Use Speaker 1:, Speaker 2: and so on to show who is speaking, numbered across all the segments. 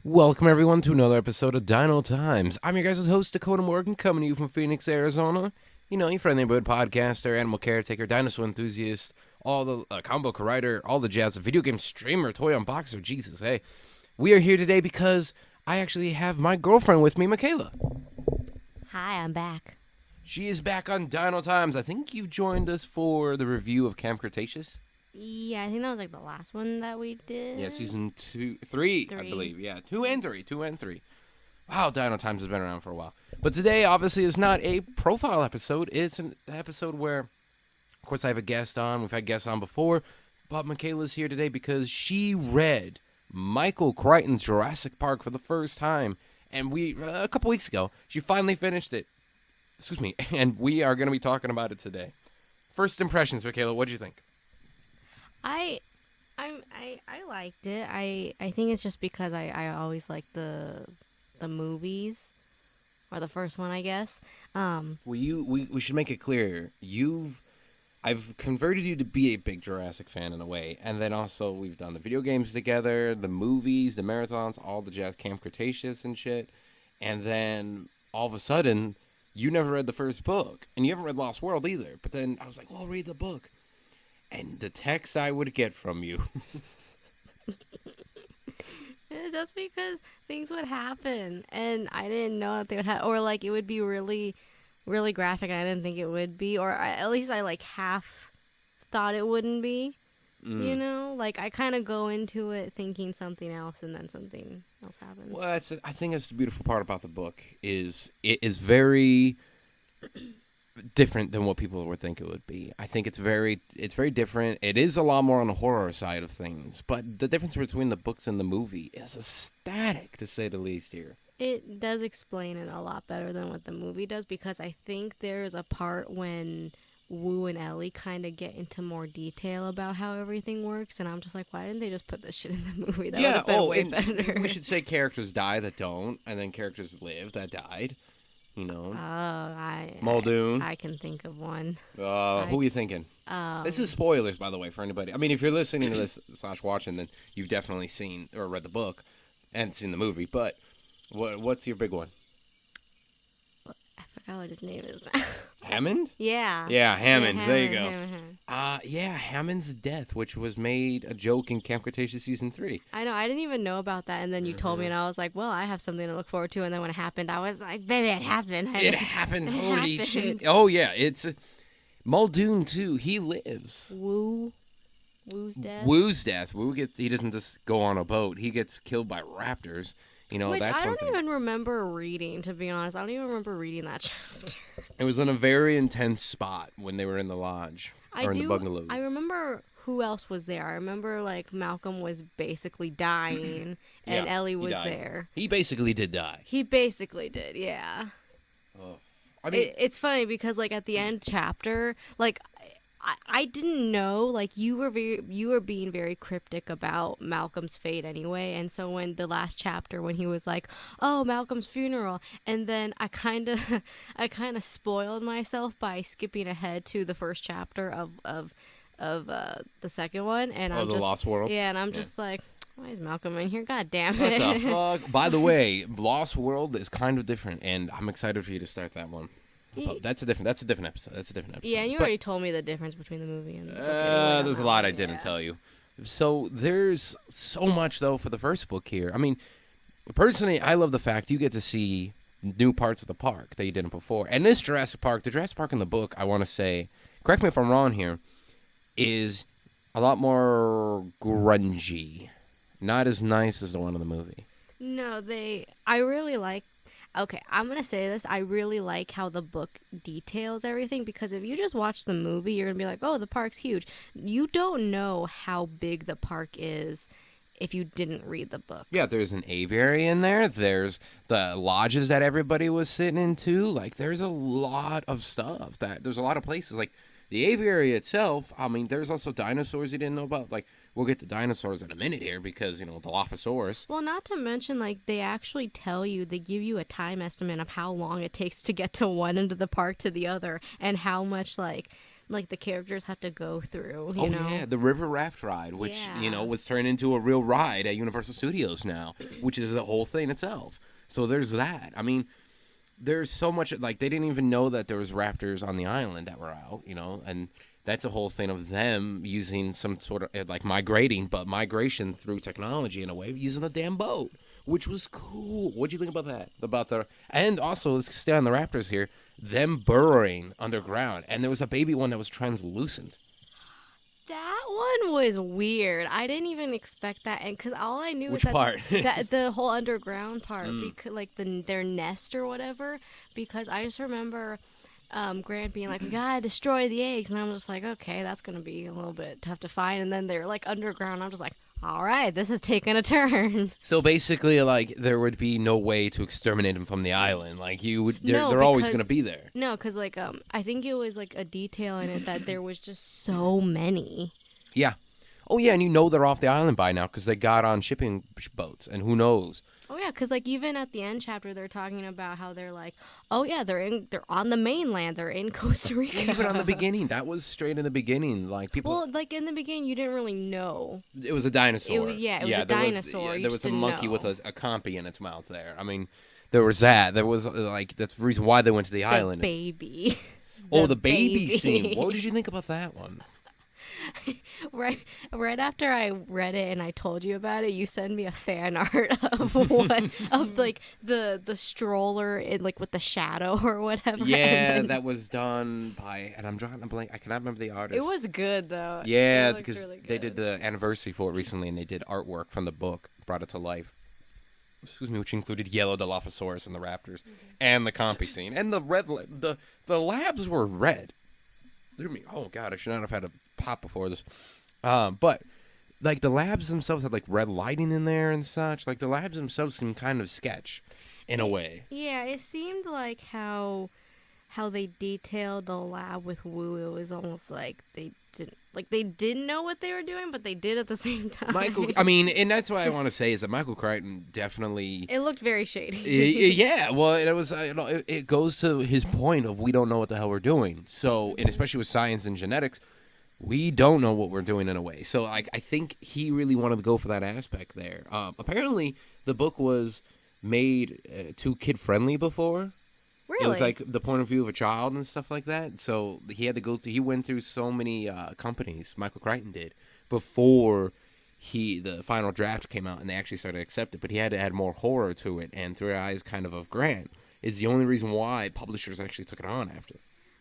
Speaker 1: Welcome, everyone, to another episode of Dino Times. I'm your guys' host, Dakota Morgan, coming to you from Phoenix, Arizona. You know, your friendly neighborhood podcaster, animal caretaker, dinosaur enthusiast, all the comic book writer, all the jazz, video game streamer, toy unboxer. Jesus, hey. We are here today because I actually have my girlfriend with me, Michaela.
Speaker 2: Hi, I'm back.
Speaker 1: She is back on Dino Times. I think you joined us for the review of Camp Cretaceous.
Speaker 2: Yeah, I think that was like the last one that we did.
Speaker 1: Yeah, season 3, I believe. Yeah, 2 and 3. Wow, Dino Times has been around for a while. But today, obviously, is not a profile episode. It's an episode where, of course, I have a guest on. We've had guests on before. But Michaela's here today because she read Michael Crichton's Jurassic Park for the first time. And a couple weeks ago, she finally finished it. Excuse me. And we are going to be talking about it today. First impressions, Michaela, what'd you think?
Speaker 2: I liked it. I think it's just because I always like the movies, or the first one, I guess.
Speaker 1: Well, we should make it clear. I've converted you to be a big Jurassic fan in a way, and then also we've done the video games together, the movies, the marathons, all the jazz Camp Cretaceous and shit, and then all of a sudden you never read the first book, and you haven't read Lost World either. But then I was like, well, read the book, and the text I would get from you.
Speaker 2: That's because things would happen, and I didn't know that they would happen, or like it would be really, really graphic, and I didn't think it would be, or at least I like half thought it wouldn't be. You know, like I kind of go into it thinking something else, and then something else happens.
Speaker 1: Well, I think that's the beautiful part about the book is it is very different than what people would think it would be. I think it's very different. It is a lot more on the horror side of things, but the difference between the books and the movie is ecstatic, to say the least here.
Speaker 2: It does explain it a lot better than what the movie does, because I think there's a part when Wu and Ellie kind of get into more detail about how everything works, and I'm just like, why didn't they just put this shit in the movie? That would have been way better.
Speaker 1: We should say characters die that don't, and then characters live that died. You know, Muldoon.
Speaker 2: I can think of one.
Speaker 1: Who are you thinking? This is spoilers, by the way, for anybody. I mean, if you're listening to this / watching, then you've definitely seen or read the book and seen the movie. But what's your big one?
Speaker 2: I forgot what his name is now.
Speaker 1: Hammond?
Speaker 2: Yeah.
Speaker 1: Yeah, Hammond.
Speaker 2: Yeah,
Speaker 1: there you go.
Speaker 2: Hammond.
Speaker 1: Hammond's death, which was made a joke in Camp Cretaceous season 3.
Speaker 2: I know. I didn't even know about that, and then you told me, and I was like, well, I have something to look forward to. And then when it happened, I was like, baby, it happened.
Speaker 1: It happened. Holy shit. Oh, yeah. It's Muldoon, too. He lives.
Speaker 2: Woo's death.
Speaker 1: He doesn't just go on a boat. He gets killed by raptors. You know,
Speaker 2: Which
Speaker 1: that's
Speaker 2: I
Speaker 1: one
Speaker 2: don't
Speaker 1: thing.
Speaker 2: even remember reading, to be honest. I don't even remember reading that chapter.
Speaker 1: It was in a very intense spot when they were in the lodge or in the bungalow.
Speaker 2: I remember who else was there. I remember, like, Malcolm was basically dying, and Ellie was there.
Speaker 1: He basically did die.
Speaker 2: He basically did, yeah.
Speaker 1: Oh. I mean,
Speaker 2: it's funny because, like, at the end chapter, like, I didn't know, like, you were being very cryptic about Malcolm's fate anyway, and so when the last chapter, when he was like, oh, Malcolm's funeral, and then I kind of spoiled myself by skipping ahead to the first chapter of the second one, and I'm
Speaker 1: the
Speaker 2: just
Speaker 1: Lost World?
Speaker 2: Yeah, and I'm just like, why is Malcolm in here? God damn it.
Speaker 1: What the fuck? By the way, Lost World is kind of different, and I'm excited for you to start that one. That's a different episode.
Speaker 2: Yeah, you already told me the difference between the movie and the book. Anyway,
Speaker 1: there's a lot I didn't tell you. So there's so much, though, for the first book here. I mean, personally, I love the fact you get to see new parts of the park that you didn't before. And this Jurassic Park, the Jurassic Park in the book, I want to say, correct me if I'm wrong here, is a lot more grungy. Not as nice as the one in the movie.
Speaker 2: No, I really like... Okay, I'm going to say this. I really like how the book details everything, because if you just watch the movie, you're going to be like, oh, the park's huge. You don't know how big the park is if you didn't read the book.
Speaker 1: Yeah, there's an aviary in there. There's the lodges that everybody was sitting into. Like, there's a lot of stuff. There's a lot of places. Like, the aviary itself, I mean, there's also dinosaurs you didn't know about. Like, we'll get to dinosaurs in a minute here because, you know, the Dilophosaurus.
Speaker 2: Well, not to mention, like, they actually they give you a time estimate of how long it takes to get to one end of the park to the other, and how much, like, like the characters have to go through.
Speaker 1: Oh
Speaker 2: You know?
Speaker 1: yeah, the river raft ride, which was turned into a real ride at Universal Studios now, which is a whole thing itself. So there's that. I mean, there's so much, like, they didn't even know that there was raptors on the island that were out, and that's a whole thing of them using some sort of, like, migration through technology in a way, using a damn boat, which was cool. What'd you think about that? And also, let's stay on the raptors here, them burrowing underground, and there was a baby one that was translucent.
Speaker 2: That one was weird. I didn't even expect that, and because all I knew
Speaker 1: Which
Speaker 2: was
Speaker 1: part?
Speaker 2: that the whole underground part, because like their nest or whatever. Because I just remember Grant being like, "We gotta destroy the eggs," and I'm just like, "Okay, that's gonna be a little bit tough to find." And then they're like underground. I'm just like, "All right, this is taking a turn."
Speaker 1: So basically, like, there would be no way to exterminate them from the island. Like,
Speaker 2: No,
Speaker 1: they're always
Speaker 2: because-
Speaker 1: going to be there.
Speaker 2: No, because like I think it was like a detail in it that there was just so many.
Speaker 1: Yeah. Oh, yeah, and they're off the island by now because they got on shipping boats, and who knows?
Speaker 2: Oh yeah, because like even at the end chapter, they're talking about how they're like, oh yeah, they're on the mainland, they're in Costa Rica.
Speaker 1: Even on the beginning, that was straight in the beginning. Like, people.
Speaker 2: Well, like in the beginning, you didn't really know.
Speaker 1: It was a dinosaur.
Speaker 2: It was a dinosaur. You
Speaker 1: There was
Speaker 2: just
Speaker 1: a
Speaker 2: didn't
Speaker 1: monkey
Speaker 2: know.
Speaker 1: with a compy in its mouth there. I mean, there was that. There was, like, that's the reason why they went to the island.
Speaker 2: Baby.
Speaker 1: The baby scene. What did you think about that one?
Speaker 2: Right after I read it and I told you about it, you sent me a fan art of one of like the stroller in like with the shadow or whatever.
Speaker 1: Yeah, that was done by, and I'm drawing a blank. I cannot remember the artist.
Speaker 2: It was good though.
Speaker 1: Yeah,
Speaker 2: It looked
Speaker 1: because
Speaker 2: really
Speaker 1: they did
Speaker 2: good.
Speaker 1: the anniversary for it recently, and they did artwork from the book, brought it to life. Excuse me, which included Yellow Dilophosaurus and the raptors, and the compy scene, and the labs were red. Look at me. Oh god, I should not have had a pop before this. But like the labs themselves had like red lighting in there and such. Like the labs themselves seemed kind of sketch, in a way.
Speaker 2: Yeah, it seemed like how they detailed the lab with Wu. It was almost like they didn't know what they were doing, but they did at the same time.
Speaker 1: And that's what I want to say is that Michael Crichton definitely.
Speaker 2: It looked very shady.
Speaker 1: Yeah, well, it was. It goes to his point of we don't know what the hell we're doing. So, and especially with science and genetics, we don't know what we're doing in a way. So, I think he really wanted to go for that aspect there. Apparently, the book was made too kid friendly before.
Speaker 2: Really?
Speaker 1: It was like the point of view of a child and stuff like that. So he had to go through. He went through so many companies. Michael Crichton did before the final draft came out and they actually started to accept it. But he had to add more horror to it. And Through the Eyes kind of Grant is the only reason why publishers actually took it on after.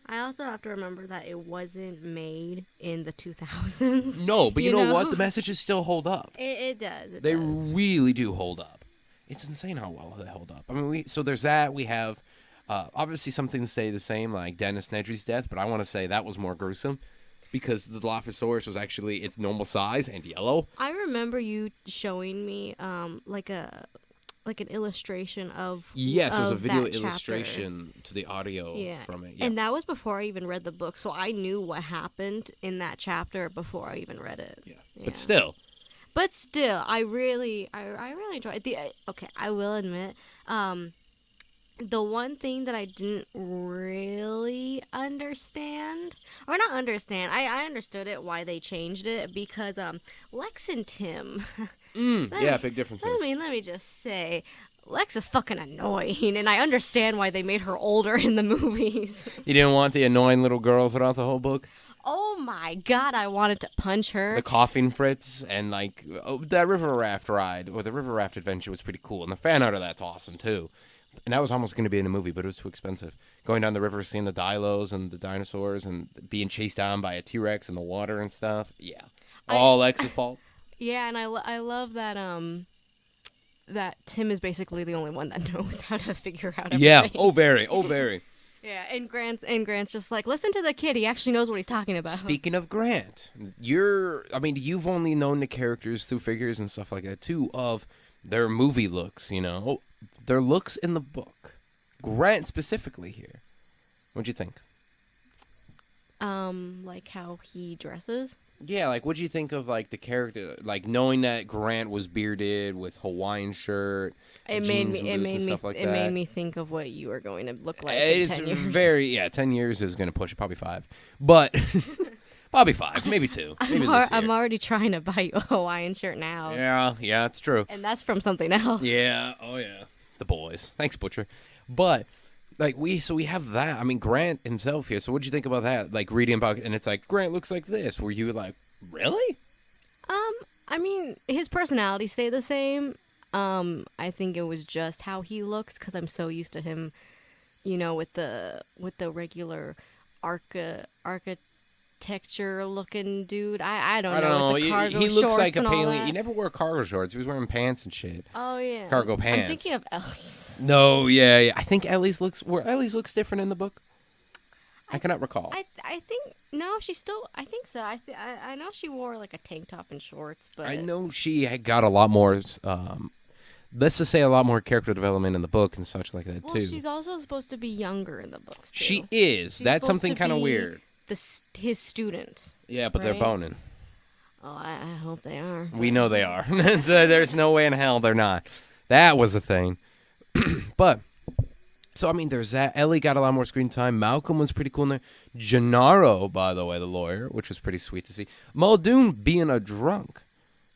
Speaker 2: I also have to remember that it wasn't made in the 2000s.
Speaker 1: No, but you know what? The messages still hold up.
Speaker 2: It does.
Speaker 1: They really do hold up. It's insane how well they hold up. I mean, so there's that. We have. Obviously, some things stay the same, like Dennis Nedry's death, but I want to say that was more gruesome because the Dilophosaurus was actually its normal size and yellow.
Speaker 2: I remember you showing me like an illustration of
Speaker 1: Yes, it was a video
Speaker 2: that
Speaker 1: illustration to the audio from it. Yeah.
Speaker 2: And that was before I even read the book, so I knew what happened in that chapter before I even read it.
Speaker 1: Yeah. But still,
Speaker 2: I really enjoyed it. Okay, I will admit. The one thing that I didn't really understand, or not understand, I understood it, why they changed it, because Lex and Tim.
Speaker 1: big difference.
Speaker 2: Let me just say, Lex is fucking annoying, and I understand why they made her older in the movies.
Speaker 1: You didn't want the annoying little girl throughout the whole book?
Speaker 2: Oh my god, I wanted to punch her.
Speaker 1: The coughing Fritz and that river raft ride, or the river raft adventure was pretty cool, and the fan art of that's awesome too. And that was almost going to be in a movie, but it was too expensive. Going down the river, seeing the dilos and the dinosaurs, and being chased down by a T-Rex in the water and stuff. Yeah, all Lex's fault.
Speaker 2: Yeah, and I love that that Tim is basically the only one that knows how to figure out everything.
Speaker 1: Yeah. Oh, very.
Speaker 2: Yeah, and Grant's just like, listen to the kid. He actually knows what he's talking about.
Speaker 1: Speaking of Grant, you've only known the characters through figures and stuff like that too of their movie looks. Their looks in the book. Grant specifically here. What'd you think?
Speaker 2: Like how he dresses.
Speaker 1: Yeah, like, what'd you think of, like, the character, like, knowing that Grant was bearded with Hawaiian shirt, jeans and boots and stuff like that?
Speaker 2: It made me think of what you are going to look like
Speaker 1: It's
Speaker 2: in 10 years.
Speaker 1: 10 years is going to push it, probably 5. But, probably 5, maybe 2, maybe this year.
Speaker 2: I'm already trying to buy you a Hawaiian shirt now.
Speaker 1: Yeah, it's true.
Speaker 2: And that's from something else.
Speaker 1: Yeah, oh yeah. The boys. Thanks, Butcher. But, like, we have that. I mean, Grant himself here. So what'd you think about that? Like, reading about, and it's like, Grant looks like this. Were you like, really?
Speaker 2: I mean, his personality stayed the same. I think it was just how he looks, because I'm so used to him, you know, with the regular architecture looking dude. I don't know. With the cargo
Speaker 1: he looks
Speaker 2: shorts
Speaker 1: like a
Speaker 2: and all
Speaker 1: paleo.
Speaker 2: that.
Speaker 1: He never wore cargo shorts. He was wearing pants and shit.
Speaker 2: Oh yeah,
Speaker 1: cargo pants.
Speaker 2: I'm thinking of Ellie's.
Speaker 1: No, yeah. I think Ellie's looks different in the book. I cannot recall.
Speaker 2: I think no, she still. I think so. I know she wore like a tank top and shorts, but
Speaker 1: I know she had got a lot more. Let's just say a lot more character development in the book and such like that too.
Speaker 2: Well, she's also supposed to be younger in the books too.
Speaker 1: She is. That's something kind of weird.
Speaker 2: His student.
Speaker 1: Yeah, but
Speaker 2: right?
Speaker 1: they're boning.
Speaker 2: Oh, I hope they are.
Speaker 1: We know they are. There's no way in hell they're not. That was the thing. But, so I mean, there's that. Ellie got a lot more screen time. Malcolm was pretty cool in there. Gennaro, by the way, the lawyer, which was pretty sweet to see. Muldoon being a drunk.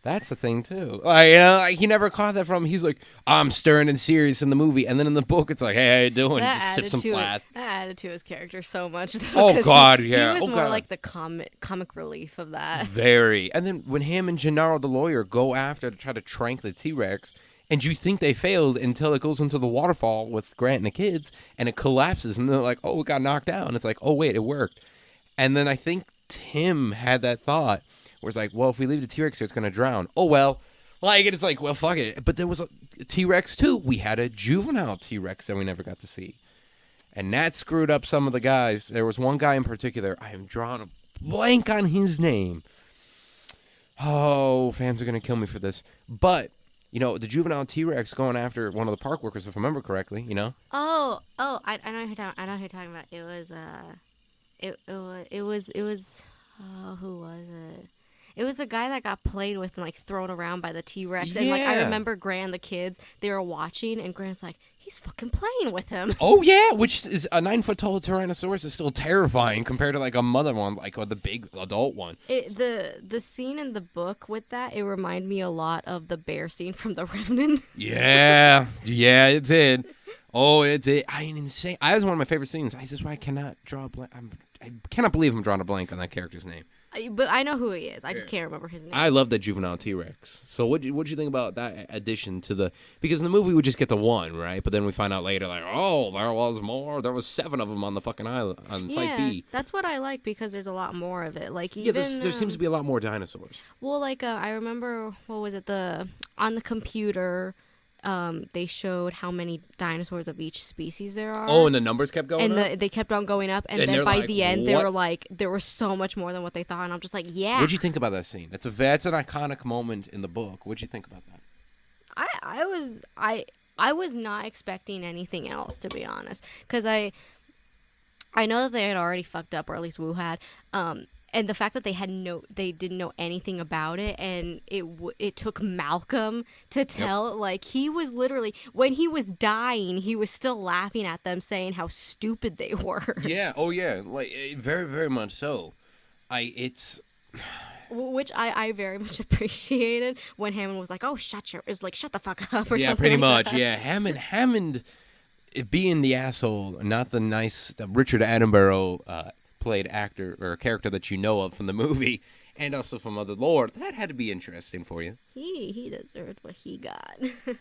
Speaker 1: That's the thing, too. Like, he never caught that from him. He's like, I'm stern and serious in the movie. And then in the book, it's like, hey, how you doing? Just sip some flask.
Speaker 2: That added to his character so much, though.
Speaker 1: Oh, God, yeah.
Speaker 2: He was more like the comic relief of that.
Speaker 1: Very. And then when him and Gennaro, the lawyer, go after to try to trank the T-Rex, and you think they failed until it goes into the waterfall with Grant and the kids, and it collapses, and they're like, oh, it got knocked out. And it's like, oh, wait, it worked. And then I think Tim had that thought, where it's like, well, if we leave the T-Rex here, it's going to drown. Oh, well. Like, it's like, well, fuck it. But there was a T-Rex, too. We had a juvenile T-Rex that we never got to see. And that screwed up some of the guys. There was one guy in particular. I am drawing a blank on his name. Oh, fans are going to kill me for this. But, you know, the juvenile T-Rex going after one of the park workers, if I remember correctly, you know?
Speaker 2: I know who you're talking about. It was, who was it? It was the guy that got played with and, like, thrown around by the T-Rex.
Speaker 1: Yeah.
Speaker 2: And, like, I remember Grant and the kids, they were watching, and Grant's like, he's fucking playing with him.
Speaker 1: Oh, yeah, which is a 9-foot-tall Tyrannosaurus is still terrifying compared to, like, a mother one, like, or the big adult one.
Speaker 2: The scene in the book with that, it reminded me a lot of the bear scene from The Revenant.
Speaker 1: Yeah, it did. Oh, it did. Insane. That was one of my favorite scenes. I just, I cannot draw a blank. I cannot believe I'm drawing a blank on that character's name.
Speaker 2: But I know who he is. I just can't remember his name.
Speaker 1: I love the juvenile T-Rex. So what'd you think about that addition to the... Because in the movie we just get the one, right? But then we find out later, like, oh, there was more. There was 7 of them on the fucking island, on Site B.
Speaker 2: That's what I like, because there's a lot more of it. Like,
Speaker 1: Yeah,
Speaker 2: even
Speaker 1: there seems to be a lot more dinosaurs.
Speaker 2: Well, like, I remember, what was it, on the computer... they showed how many dinosaurs of each species there are.
Speaker 1: Oh, and the numbers kept going up?
Speaker 2: And they kept on going up. And then by the end, they were like, there was so much more than what they thought. And I'm just like, yeah.
Speaker 1: What'd you think about that scene? That's an iconic moment in the book. What'd you think about that?
Speaker 2: I was not expecting anything else, to be honest. Because I know that they had already fucked up, or at least Wu had. And the fact that they didn't know anything about it, and it took Malcolm to tell, like, he was literally, when he was dying, he was still laughing at them, saying how stupid they were.
Speaker 1: Yeah, oh yeah, like, very, very much so.
Speaker 2: Which I very much appreciated when Hammond was like, oh, shut the fuck up, or
Speaker 1: yeah,
Speaker 2: something
Speaker 1: pretty
Speaker 2: like
Speaker 1: much,
Speaker 2: that.
Speaker 1: yeah. Hammond being the asshole, not the nice Richard Attenborough played actor or character that you know of from the movie and also from other lore. That had to be interesting for you.
Speaker 2: He deserved what he got.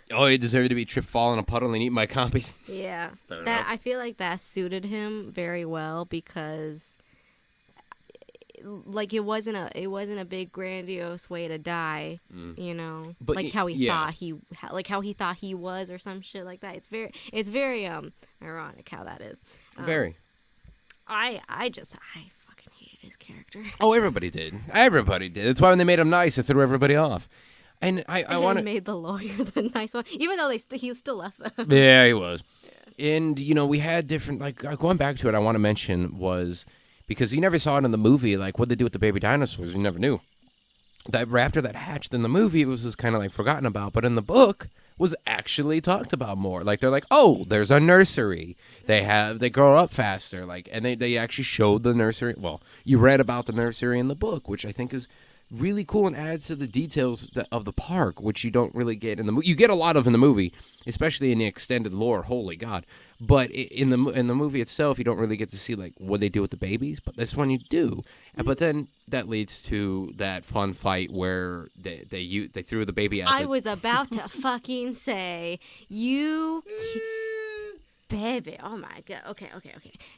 Speaker 1: Oh, he deserved to be tripped, fall in a puddle, and eat my copies.
Speaker 2: Yeah,
Speaker 1: Fair enough.
Speaker 2: I feel like that suited him very well, because, like, it wasn't a big grandiose way to die, you know, but like how he thought he was, or some shit like that. It's very ironic how that is.
Speaker 1: Very.
Speaker 2: I fucking hated his character.
Speaker 1: Oh, everybody did. That's why when they made him nice, it threw everybody off. And I want to
Speaker 2: made the lawyer the nice one, even though he still left them.
Speaker 1: Yeah, he was. Yeah. And you know, we had different, like, going back to it. I want to mention was because you never saw it in the movie. Like, what they do with the baby dinosaurs, you never knew. That raptor that hatched in the movie was just kind of like forgotten about, but in the book was actually talked about more. Like, they're like, oh, there's a nursery. They grow up faster. Like, and they actually showed the nursery. Well, you read about the nursery in the book, which I think is really cool and adds to the details of the park, which you don't really get in the movie. You get a lot of in the movie, especially in the extended lore. Holy God. But in the movie itself, you don't really get to see like what they do with the babies. But this one you do. But then that leads to that fun fight where they threw the baby at.
Speaker 2: I was about to fucking say you. Baby, oh my god. Okay.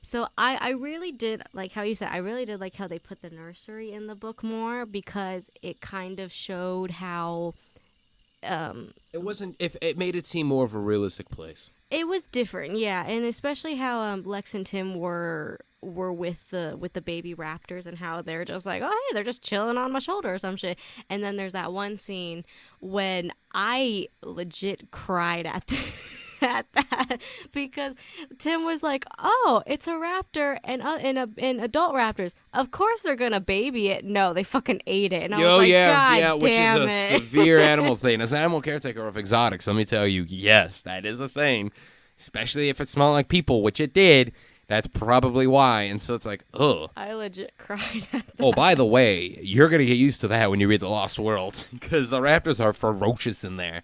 Speaker 2: So I really did like how you said. I really did like how they put the nursery in the book more, because it kind of showed how.
Speaker 1: It wasn't. If it made it seem more of a realistic place.
Speaker 2: It was different, yeah, and especially how Lex and Tim were with the baby raptors, and how they're just like, oh hey, they're just chilling on my shoulder or some shit. And then there's that one scene when I legit cried at that because Tim was like, oh, it's a raptor and adult raptors. Of course they're gonna baby it. No, they fucking ate it. And I was like, God
Speaker 1: which
Speaker 2: damn
Speaker 1: is a severe animal thing. As an animal caretaker of exotics, let me tell you, yes, that is a thing. Especially if it smelled like people, which it did. That's probably why. And so it's like, ugh.
Speaker 2: I legit cried at that.
Speaker 1: Oh, by the way, you're gonna get used to that when you read The Lost World, because the raptors are ferocious in there.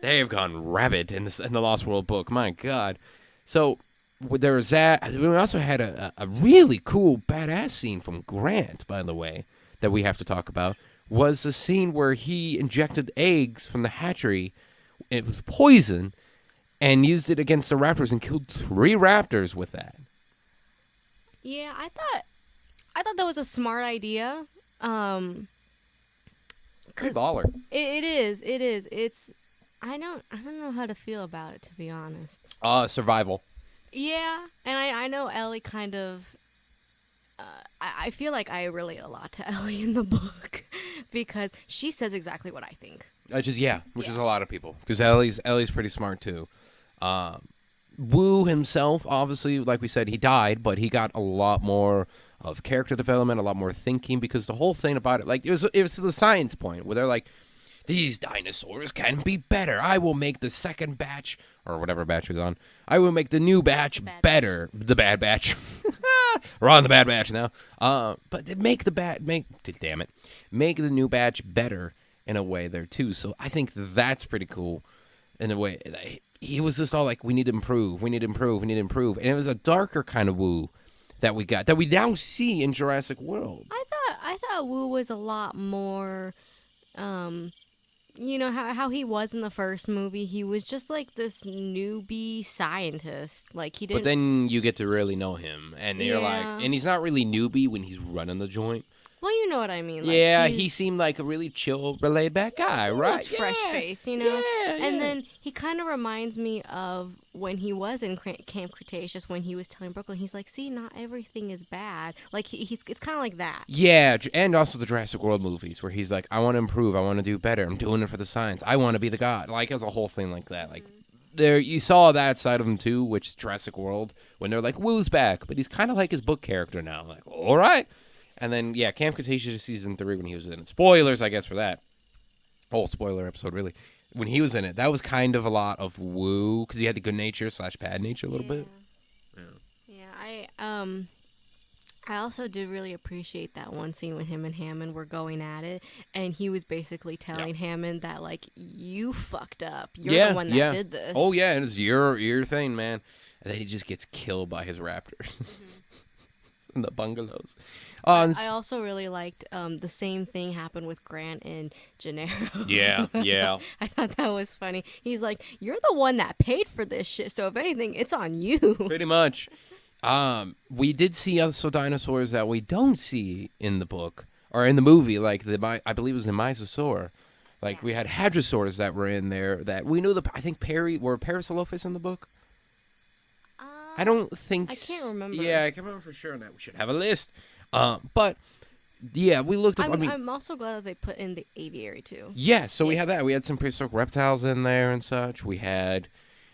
Speaker 1: They've gone rabid in the Lost World book. My God. So there was that. We also had a really cool, badass scene from Grant, by the way, that we have to talk about. Was the scene where he injected eggs from the hatchery. It was poison, and used it against the raptors and killed 3 raptors with that.
Speaker 2: Yeah, I thought that was a smart idea.
Speaker 1: Pretty baller.
Speaker 2: It is. It's. I don't know how to feel about it, to be honest.
Speaker 1: Survival.
Speaker 2: Yeah, and I know Ellie kind of. I feel like I relate a lot to Ellie in the book because she says exactly what I think.
Speaker 1: Which is a lot of people, because Ellie's pretty smart too. Wu himself, obviously, like we said, he died, but he got a lot more of character development, a lot more thinking, because the whole thing about it, like it was to the science point where they're like, these dinosaurs can be better. I will make the second batch, or whatever batch was on. I will make the new batch better. The bad batch. We're on the bad batch now. But make the new batch better in a way there too. So I think that's pretty cool in a way. He was just all like, we need to improve. And it was a darker kind of Wu that we got, that we now see in Jurassic World.
Speaker 2: I thought Wu was a lot more, you know, how he was in the first movie. He was just like this newbie scientist. Like, he didn't.
Speaker 1: But then you get to really know him, and you're like, and he's not really newbie when he's running the joint.
Speaker 2: Well, you know what I mean. Like,
Speaker 1: yeah, he seemed like a really chill, laid back guy, right?
Speaker 2: Fresh face, you know?
Speaker 1: Yeah.
Speaker 2: And then he kind of reminds me of when he was in Camp Cretaceous, when he was telling Brooklyn, he's like, see, not everything is bad. Like, it's kind of like that.
Speaker 1: Yeah, and also the Jurassic World movies, where he's like, I want to improve, I want to do better, I'm doing it for the science, I want to be the god. Like, it's a whole thing like that. Like, there, you saw that side of him too, which is Jurassic World, when they're like, Wu's back, but he's kind of like his book character now. Like, all right. And then, yeah, Camp Cretaceous season 3 when he was in it. Spoilers, I guess, for that. Whole spoiler episode, really. When he was in it, that was kind of a lot of Wu, because he had the good nature / bad nature a little bit.
Speaker 2: Yeah, I also did really appreciate that one scene when him and Hammond were going at it, and he was basically telling Hammond that, like, you fucked up. You're the one that did this.
Speaker 1: Oh, yeah, and it's your thing, man. And then he just gets killed by his raptors in the bungalows.
Speaker 2: I also really liked the same thing happened with Grant and Gennaro.
Speaker 1: Yeah.
Speaker 2: I thought that was funny. He's like, you're the one that paid for this shit, so if anything, it's on you.
Speaker 1: Pretty much. We did see also dinosaurs that we don't see in the book or in the movie, like I believe it was the Mysosaur. Like, we had hadrosaurs that were in there that we knew. I think were Parasaurolophus in the book? I don't think.
Speaker 2: I can't remember.
Speaker 1: Yeah, I can't remember for sure. That we should have a list. But yeah, we looked up.
Speaker 2: I'm also glad that they put in the aviary too.
Speaker 1: Yeah, so we had that. We had some prehistoric reptiles in there and such. We had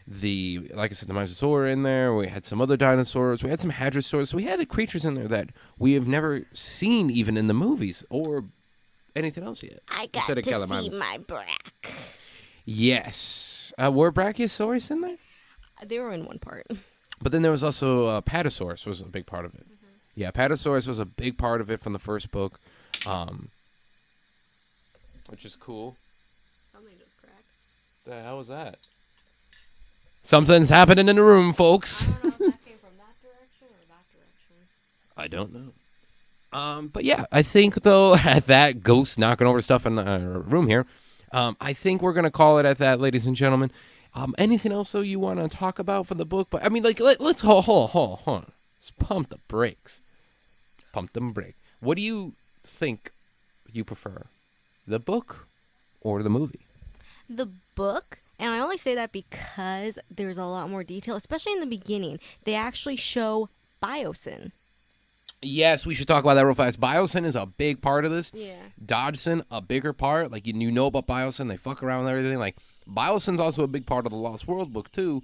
Speaker 1: like I said, the Mosasaur in there. We had some other dinosaurs. We had some hadrosaurs. So we had the creatures in there that we have never seen even in the movies or anything else yet.
Speaker 2: I got to see my Brack.
Speaker 1: Yes. Were Brachiosaurus in there?
Speaker 2: They were in one part.
Speaker 1: But then there was also Patasaurus was a big part of it. Mm-hmm. Yeah, Patasaurus was a big part of it from the first book, which is cool.
Speaker 2: Something just cracked.
Speaker 1: The hell was that? Something's happening in the room, folks.
Speaker 2: I don't know if that came from that direction or that direction.
Speaker 1: I don't know. But yeah, I think, though, at that ghost knocking over stuff in the room here, I think we're going to call it at that, ladies and gentlemen. Anything else, though, you want to talk about for the book? But I mean, like, let's hold on. Let's pump the brakes. Pump them brakes. What do you think you prefer, the book or the movie?
Speaker 2: The book, and I only say that because there's a lot more detail, especially in the beginning. They actually show Biosyn.
Speaker 1: Yes, we should talk about that real fast. Biosyn is a big part of this.
Speaker 2: Yeah.
Speaker 1: Dodgson, a bigger part. Like, you know about Biosyn. They fuck around with everything. Like, Biosyn's also a big part of the Lost World book, too.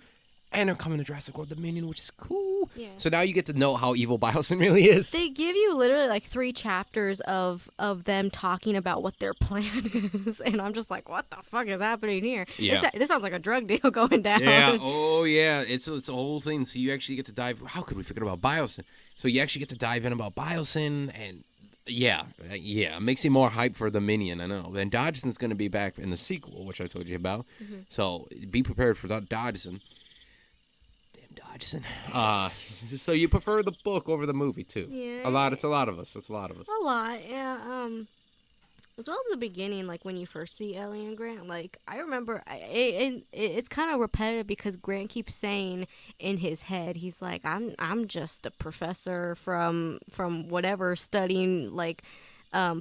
Speaker 1: And they're coming to Jurassic World Dominion, which is cool.
Speaker 2: Yeah.
Speaker 1: So now you get to know how evil Biosyn really is.
Speaker 2: They give you literally like 3 chapters of them talking about what their plan is. And I'm just like, what the fuck is happening here?
Speaker 1: Yeah.
Speaker 2: This sounds like a drug deal going down.
Speaker 1: Yeah. Oh, yeah. It's a whole thing. So you actually get to dive. How could we forget about Biosyn? So you actually get to dive in about Biosyn. And yeah. It makes you more hyped for Dominion, I know. And Dodgson's going to be back in the sequel, which I told you about. Mm-hmm. So be prepared for Dodgson. Dodgson. So you prefer the book over the movie too?
Speaker 2: Yeah.
Speaker 1: It's a lot of us.
Speaker 2: A lot, yeah. As well as the beginning, like when you first see Ellie and Grant, like I remember, it's kind of repetitive because Grant keeps saying in his head, he's like, I'm just a professor from whatever studying like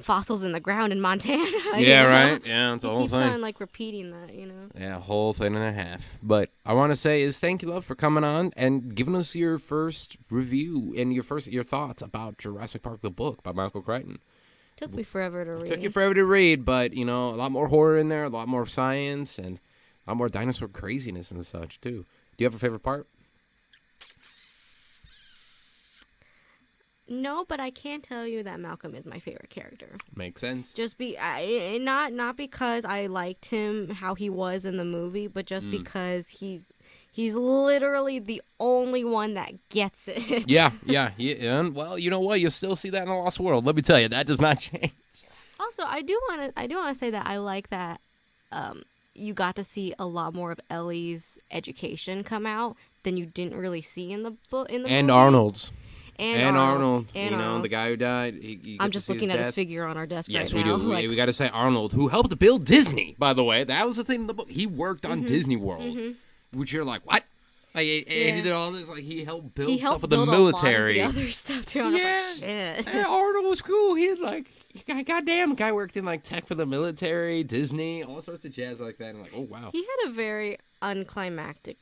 Speaker 2: fossils in the ground in Montana.
Speaker 1: Yeah, right. Yeah, it's a whole thing.
Speaker 2: He keeps on like repeating that, you know.
Speaker 1: Yeah, whole thing and a half. But I want to say is thank you, love, for coming on and giving us your first review and your thoughts about Jurassic Park the book by Michael Crichton.
Speaker 2: Took me forever to read.
Speaker 1: Took you forever to read, but you know, a lot more horror in there, a lot more science, and a lot more dinosaur craziness and such too. Do you have a favorite part?
Speaker 2: No, but I can tell you that Malcolm is my favorite character.
Speaker 1: Makes sense.
Speaker 2: Not because I liked him how he was in the movie, but just because he's literally the only one that gets it.
Speaker 1: Yeah. And well, you know what? You'll still see that in the Lost World. Let me tell you, that does not change.
Speaker 2: Also, I do want to say that I like that you got to see a lot more of Ellie's education come out than you didn't really see in the book and
Speaker 1: movie. Arnold's.
Speaker 2: And Arnold.
Speaker 1: You know, the guy who died.
Speaker 2: I'm just looking at his figure on our desk right now.
Speaker 1: Yes, we do. Like, we got to say Arnold, who helped build Disney, by the way. That was the thing in the book. He worked on Disney World, which you're like, what? Like, he did all this. Like, he helped build stuff for the military.
Speaker 2: He helped build a lot of the other stuff, too. I was like, shit.
Speaker 1: And Arnold was cool. He was like, goddamn, guy worked in, like, tech for the military, Disney, all sorts of jazz like that. I'm like, oh, wow.
Speaker 2: He had a very unclimactic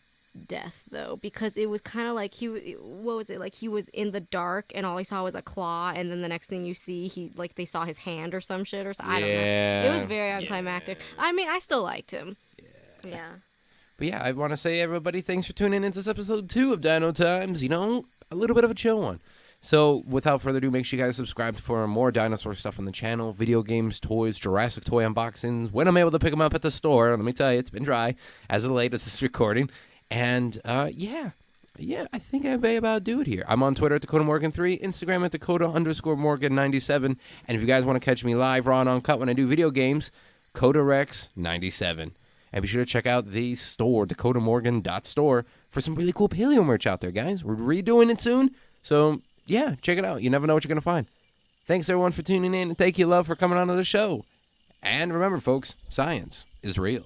Speaker 2: death though, because it was kind of like he was in the dark and all he saw was a claw, and then the next thing you see they saw his hand or some shit or something. I don't know. It was very unclimactic. I mean, I still liked him. Yeah.
Speaker 1: But yeah, I want to say everybody, thanks for tuning in to this episode 2 of Dino Times. You know, a little bit of a chill one. So without further ado, make sure you guys subscribe for more dinosaur stuff on the channel, video games, toys, Jurassic toy unboxings. When I'm able to pick them up at the store, let me tell you, it's been dry as of late as this recording. And, yeah, I think I may about do it here. I'm on Twitter at DakotaMorgan3, Instagram at Dakota_Morgan97. And if you guys want to catch me live, raw and uncut when I do video games, KotaRex97. And be sure to check out the store, DakotaMorgan.store, for some really cool paleo merch out there, guys. We're redoing it soon. So, yeah, check it out. You never know what you're going to find. Thanks, everyone, for tuning in. And thank you, love, for coming on to the show. And remember, folks, science is real.